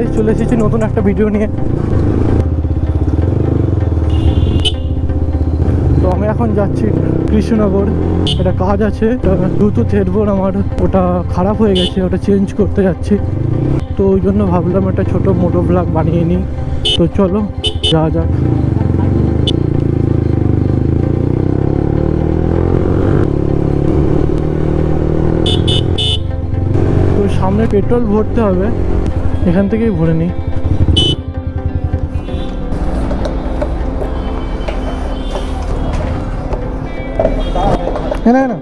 Guys, চলে এসেছি নতুন একটা ভিডিও নিয়ে। তো আমি এখন যাচ্ছি কৃষ্ণনগর, একটা কাজ আছে, ব্লুটুথ হেডফোন আমার ওটা খারাপ হয়ে গেছে, ওটা চেঞ্জ করতে যাচ্ছি। তো ওই জন্য ভাবলাম একটা ছোটো মোটো ব্লগ বানিয়ে নিই। তো চলো যাওয়া যাক। তো সামনে পেট্রোল ভরতে হবে, এখান থেকেই ভরে নিই। না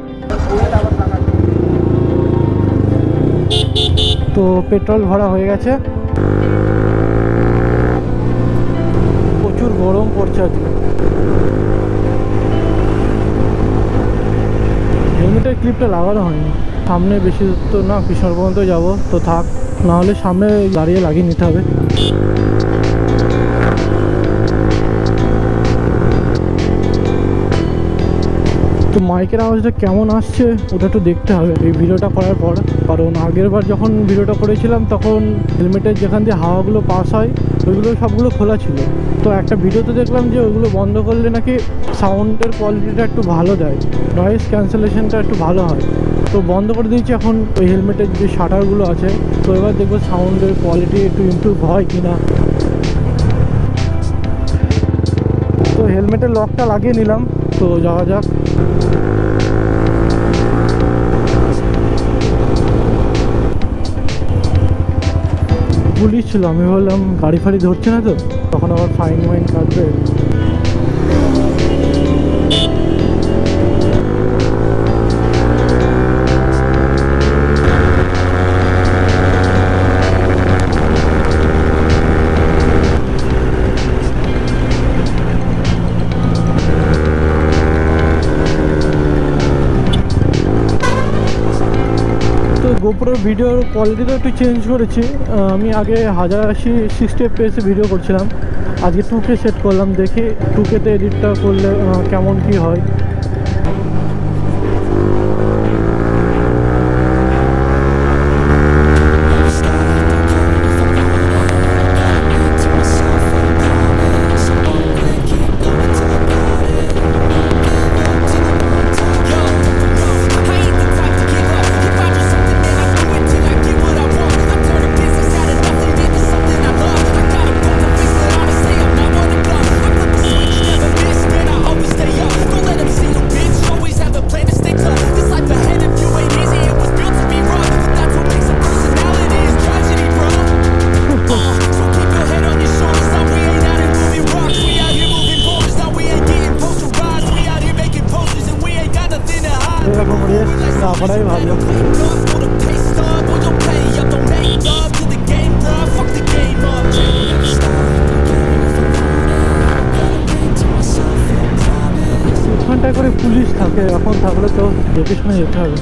তো পেট্রোল ভরা হয়ে গেছে। প্রচুর গরম পড়ছে আজকে। হেলমেটের ক্লিপটা লাগানো হয়নি। সামনে বেশি তো না, কৃষ্ণনগর পর্যন্ত যাবো, তো থাক, নাহলে সামনে দাঁড়িয়ে লাগিয়ে নিতে হবে। তো মাইকের আওয়াজটা কেমন আসছে ওটা একটু দেখতে হবে এই ভিডিওটা করার পর, কারণ আগের বার যখন ভিডিওটা করেছিলাম তখন হেলমেটের যেখান দিয়ে হাওয়াগুলো পাস হয় ওইগুলো সবগুলো খোলা ছিল। তো একটা ভিডিওতে দেখলাম যে ওইগুলো বন্ধ করলে নাকি সাউন্ডের কোয়ালিটিটা একটু ভালো দেয়, নয়েজ ক্যান্সেলেশনটা একটু ভালো হয়। তো বন্ধ করে দিয়েছি এখন ওই হেলমেটের যে শাটারগুলো আছে। তো এবার দেখবো সাউন্ডের কোয়ালিটি একটু ইমপ্রুভ হয় কি না। তো হেলমেটের লকটা লাগিয়ে নিলাম, তো যাওয়া যাক। পুলিশ ছিল, আমি বললাম গাড়ি ফাড়ি ধরছে না তো, তখন আবার ফাইন ওয়াইন কাটবে। গোপ্রোর ভিডিওর কোয়ালিটিটা একটু চেঞ্জ করেছি। আমি আগে 1080-60 FPS ভিডিও করছিলাম, আজকে 2K সেট করলাম, দেখি 2Kতে এডিটটা করলে কেমন কি হয়। করাই ভালো। ওখানটায় করে পুলিশ থাকে, এখন থাকলে তো দেখে শুনে যেতে হবে।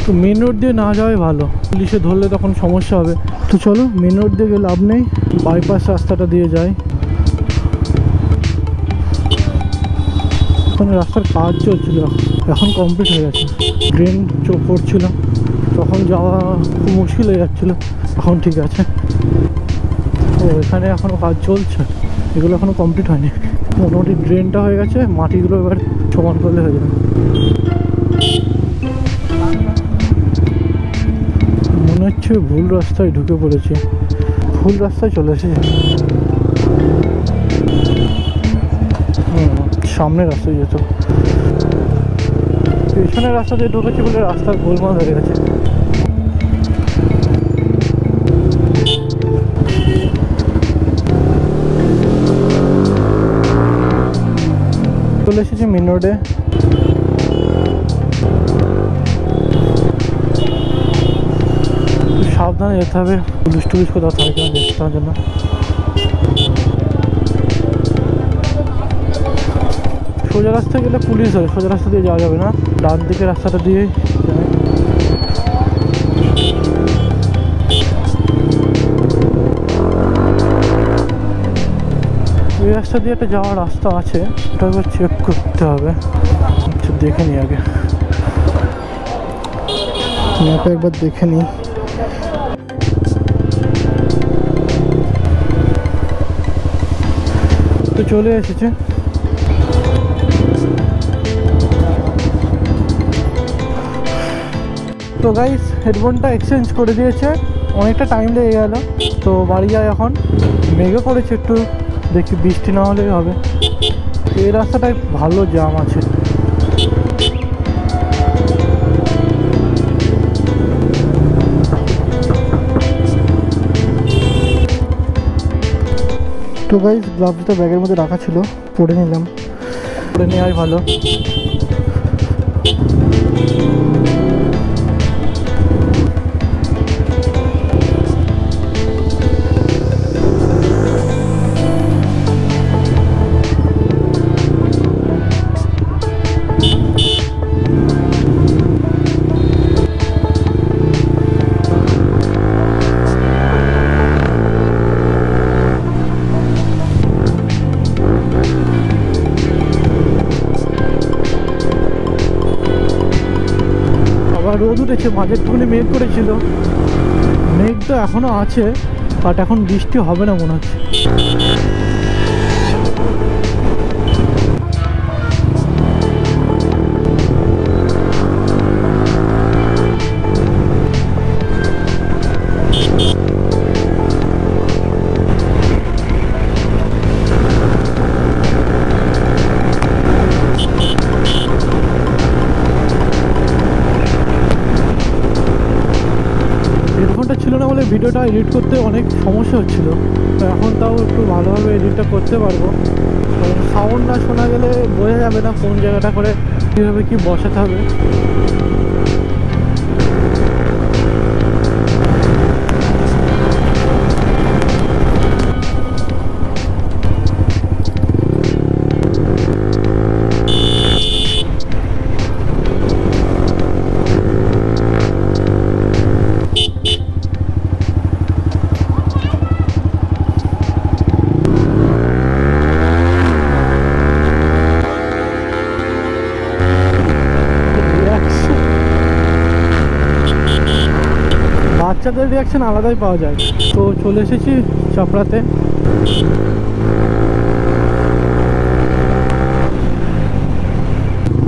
তো মেন রোড দিয়ে না যাওয়াই ভালো, পুলিশে ধরলে তখন সমস্যা হবে। তো চলো, মেন রোড দিয়ে গিয়ে লাভ নেই, বাইপাস রাস্তাটা দিয়ে যাই। ওখানে রাস্তার কাজ চলছিল, এখন কমপ্লিট হয়ে গেছে। ড্রেন চোখ করছিল, তখন যাওয়া খুব মুশকিল হয়ে যাচ্ছিলো, এখন ঠিক আছে। তো এখানে এখনও কাজ চলছে, এগুলো এখনও কমপ্লিট হয়নি। মোটামুটি ড্রেনটা হয়ে গেছে, মাটিগুলো এবার সমান করলে হয়ে যাবে। মনে হচ্ছে ভুল রাস্তায় ঢুকে পড়েছি, ভুল রাস্তায় চলে এসেছি। সামনের রাস্তায় যেত, পেছনের রাস্তা দিয়ে ঢুকেছি বলে রাস্তা গোলমাল হয়ে গেছে। চলে এসেছি মেন রোডে। সাবধানে যেতে হবে, পুলিশ টুলিশ কোথাও থাকে না দেখতে হবে জন্য। সোজা রাস্তা গেলে পুলিশ হয়, সোজা রাস্তা দিয়ে যাওয়া যাবে না, ডান দিকের রাস্তাটা দিয়ে রাস্তা দিয়ে একটা যাওয়ার রাস্তা আছে, ওটা একবার চেক করতে হবে। আচ্ছা দেখে নিই আগে, ম্যাপে একবার দেখে নিই। তো চলে এসেছে। তো গাইস হেডফোনটা এক্সচেঞ্জ করে দিয়েছে, অনেকটা টাইম লেগে গেল। তো বাড়ি যায় এখন, মেঘও করেছে একটু, দেখি বৃষ্টি না হলেই হবে। এই রাস্তাটায় ভালো জ্যাম আছে। তো গাইস গ্লাভসটা ব্যাগের মধ্যে রাখা ছিল, পরে নিলাম, পরে নেওয়াই ভালো। রোদ উঠেছে, মাঝে একটুখানি মেঘ করেছিল, মেঘ তো এখনো আছে, বাট এখন বৃষ্টি হবে না মনে হচ্ছে। হেডফোনটা ছিল না বলে ভিডিওটা এডিট করতে অনেক সমস্যা হচ্ছিল, তো এখন তাও একটু ভালোভাবে এডিটটা করতে পারবো। সাউন্ড না শোনা গেলে বোঝা যাবে না কোন জায়গাটা করে কীভাবে কী বসাতে হবে। বাচ্চাদের রিয়াকশন আলাদাই পাওয়া যায়। তো চলে এসেছি চাপড়াতে।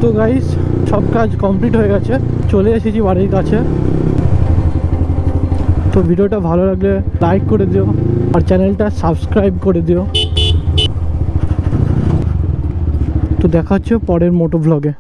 তো গাইস সব কাজ কমপ্লিট হয়ে গেছে, চলে এসেছি বাড়ির কাছে। তো ভিডিওটা ভালো লাগলে লাইক করে দিও আর চ্যানেলটা সাবস্ক্রাইব করে দিও। তো দেখা হচ্ছে পরের মোটো ব্লগে।